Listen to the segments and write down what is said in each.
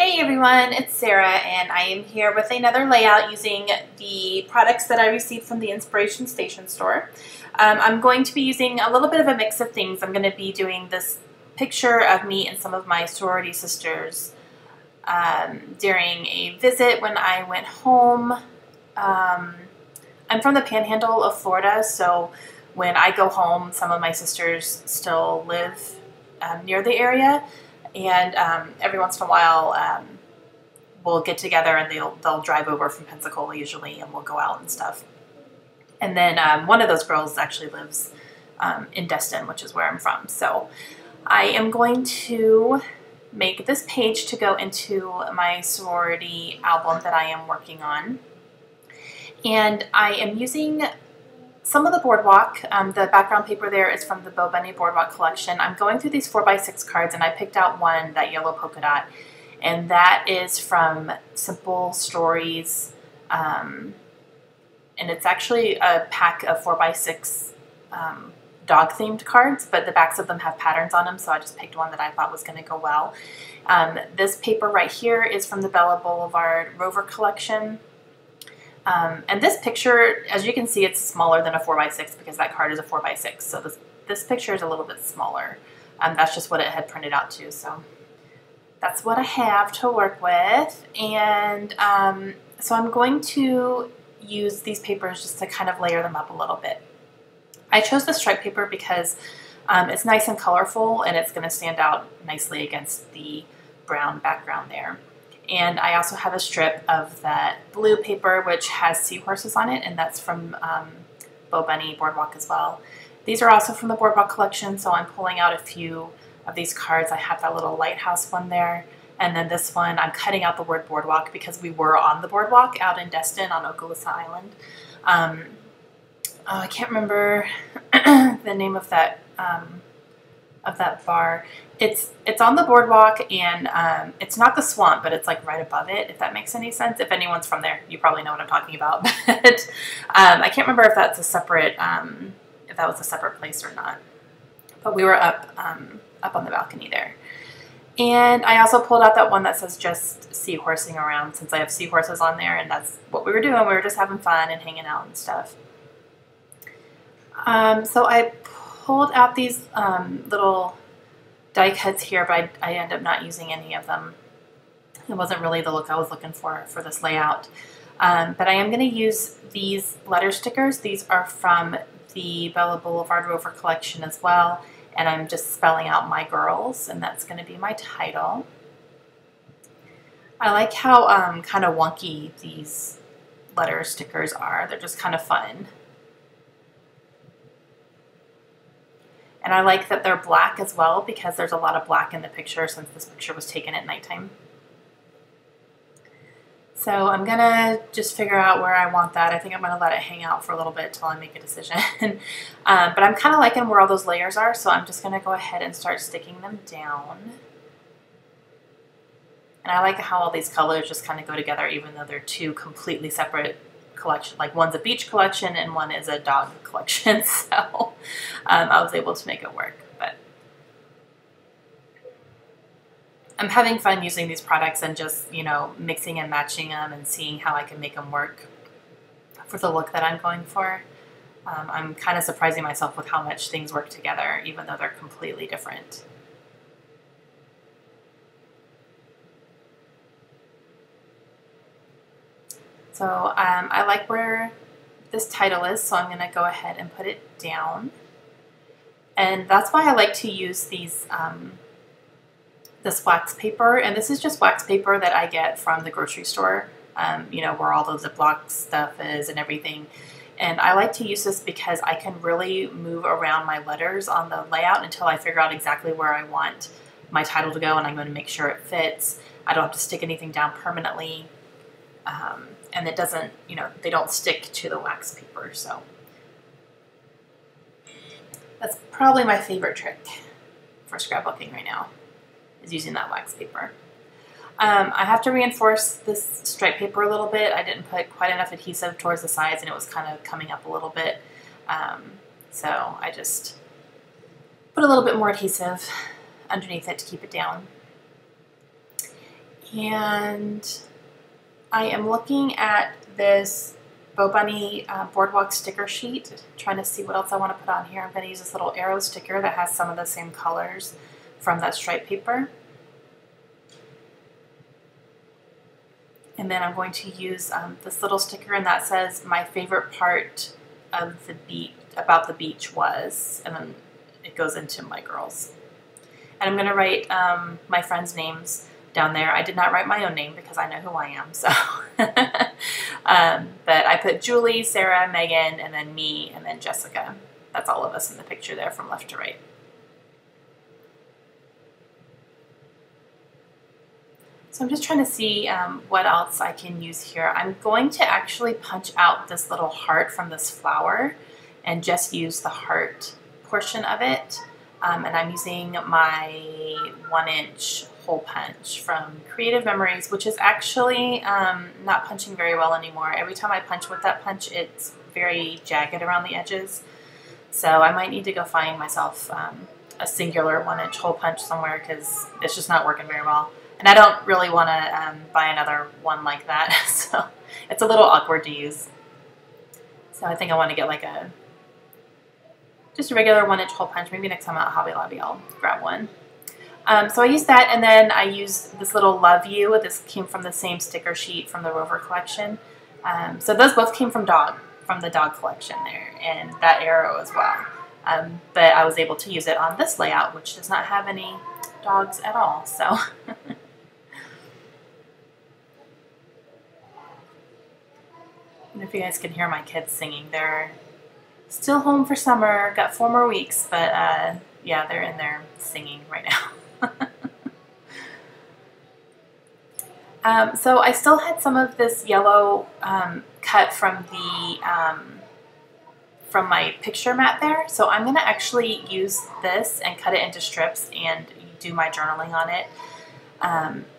Hey everyone, it's Sarah and I am here with another layout using the products that I received from the Inspiration Station store. I'm going to be using a little bit of a mix of things. I'm going to be doing this picture of me and some of my sorority sisters during a visit when I went home. I'm from the Panhandle of Florida, so when I go home, some of my sisters still live near the area. And every once in a while, we'll get together and they'll drive over from Pensacola usually, and we'll go out and stuff. And then one of those girls actually lives in Destin, which is where I'm from. So I am going to make this page to go into my sorority album that I am working on. And I am using some of the Boardwalk. The background paper there is from the Bo Bunny Boardwalk collection. I'm going through these 4x6 cards and I picked out one, that yellow polka dot, and that is from Simple Stories. And it's actually a pack of 4x6 dog-themed cards, but the backs of them have patterns on them, so I just picked one that I thought was going to go well. This paper right here is from the Bella Boulevard Rover collection. And this picture, as you can see, it's smaller than a 4x6 because that card is a 4x6. So this picture is a little bit smaller. That's just what it had printed out to. So that's what I have to work with. And so I'm going to use these papers just to kind of layer them up a little bit. I chose the stripe paper because it's nice and colorful and it's going to stand out nicely against the brown background there. And I also have a strip of that blue paper which has seahorses on it, and that's from Bo Bunny Boardwalk as well. These are also from the Boardwalk collection, so I'm pulling out a few of these cards. I have that little lighthouse one there, and then this one I'm cutting out the word Boardwalk because we were on the Boardwalk out in Destin on Okaloosa Island. I can't remember the name of that bar. It's on the Boardwalk, and it's not the Swamp, but it's like right above it, if that makes any sense. If anyone's from there, you probably know what I'm talking about. But I can't remember if that's a separate, if that was a separate place or not. But we were up on the balcony there. And I also pulled out that one that says just seahorsing around, since I have seahorses on there, and that's what we were doing. We were just having fun and hanging out and stuff. So I pulled out these little die cuts here, but I ended up not using any of them. It wasn't really the look I was looking for this layout. But I am going to use these letter stickers. These are from the Bella Boulevard Rover collection as well, and I'm just spelling out My Girls, and that's going to be my title. I like how kind of wonky these letter stickers are. They're just kind of fun. And I like that they're black as well because there's a lot of black in the picture since this picture was taken at nighttime. So I'm going to just figure out where I want that. I think I'm going to let it hang out for a little bit until I make a decision. But I'm kind of liking where all those layers are, so I'm just going to go ahead and start sticking them down. And I like how all these colors just kind of go together even though they're two completely separate collection. Like one's a beach collection and one is a dog collection, so I was able to make it work. But I'm having fun using these products and just, you know, mixing and matching them and seeing how I can make them work for the look that I'm going for. I'm kind of surprising myself with how much things work together even though they're completely different. So I like where this title is, so I'm going to go ahead and put it down. And that's why I like to use these this wax paper, and this is just wax paper that I get from the grocery store, you know, where all the Ziploc stuff is and everything. And I like to use this because I can really move around my letters on the layout until I figure out exactly where I want my title to go, and I'm going to make sure it fits. I don't have to stick anything down permanently. And it doesn't, you know, they don't stick to the wax paper, so that's probably my favorite trick for scrapbooking right now, is using that wax paper. I have to reinforce this stripe paper a little bit. I didn't put quite enough adhesive towards the sides and it was kind of coming up a little bit, so I just put a little bit more adhesive underneath it to keep it down. And I am looking at this Bo Bunny Boardwalk sticker sheet, trying to see what else I want to put on here. I'm going to use this little arrow sticker that has some of the same colors from that stripe paper. And then I'm going to use this little sticker, and that says my favorite part of the beach, about the beach was, and then it goes into my girls. And I'm going to write my friends' names down there. I did not write my own name because I know who I am, so. But I put Julie, Sarah, Megan, and then me, and then Jessica. That's all of us in the picture there from left to right. So I'm just trying to see what else I can use here. I'm going to actually punch out this little heart from this flower and just use the heart portion of it. And I'm using my 1-inch hole punch from Creative Memories, which is actually not punching very well anymore. Every time I punch with that punch, it's very jagged around the edges. So I might need to go find myself a singular 1-inch hole punch somewhere because it's just not working very well. And I don't really want to buy another one like that, so it's a little awkward to use. So I think I want to get like just a regular 1-inch hole punch. Maybe next time I'm at Hobby Lobby I'll grab one. So I used that, and then I used this little Love You. This came from the same sticker sheet from the Rover collection. So those both came from the dog collection there, and that arrow as well. But I was able to use it on this layout, which does not have any dogs at all. So. And if you guys can hear my kids singing, they're still home for summer, got 4 more weeks, but yeah, they're in there singing right now. So I still had some of this yellow cut from from my picture mat there, so I'm going to actually use this and cut it into strips and do my journaling on it.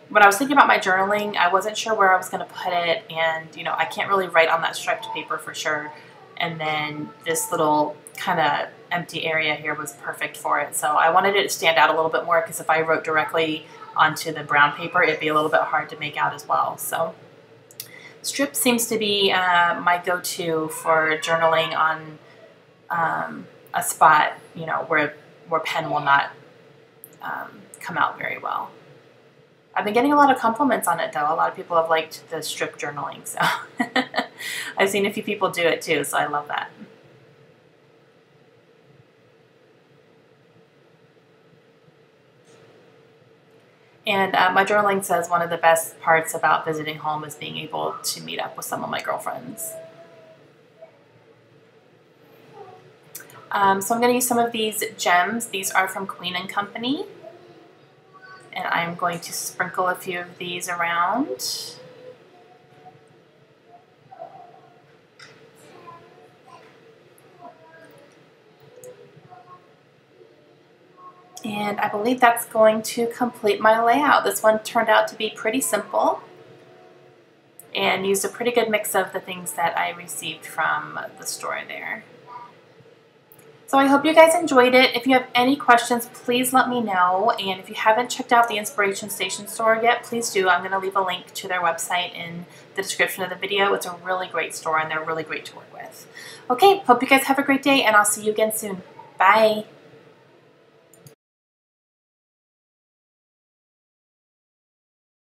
When I was thinking about my journaling, I wasn't sure where I was going to put it, and you know, I can't really write on that striped paper for sure. And then this little kind of empty area here was perfect for it. So I wanted it to stand out a little bit more because if I wrote directly onto the brown paper, it'd be a little bit hard to make out as well. So strip seems to be my go-to for journaling on a spot, you know, where pen will not come out very well. I've been getting a lot of compliments on it, though. A lot of people have liked the strip journaling, so I've seen a few people do it too, so I love that. And my journaling says one of the best parts about visiting home is being able to meet up with some of my girlfriends. So I'm going to use some of these gems. These are from Queen & Company. And I'm going to sprinkle a few of these around. And I believe that's going to complete my layout. This one turned out to be pretty simple and used a pretty good mix of the things that I received from the store there. So I hope you guys enjoyed it. If you have any questions, please let me know. And if you haven't checked out the Inspiration Station store yet, please do. I'm going to leave a link to their website in the description of the video. It's a really great store and they're really great to work with. Okay, hope you guys have a great day and I'll see you again soon. Bye.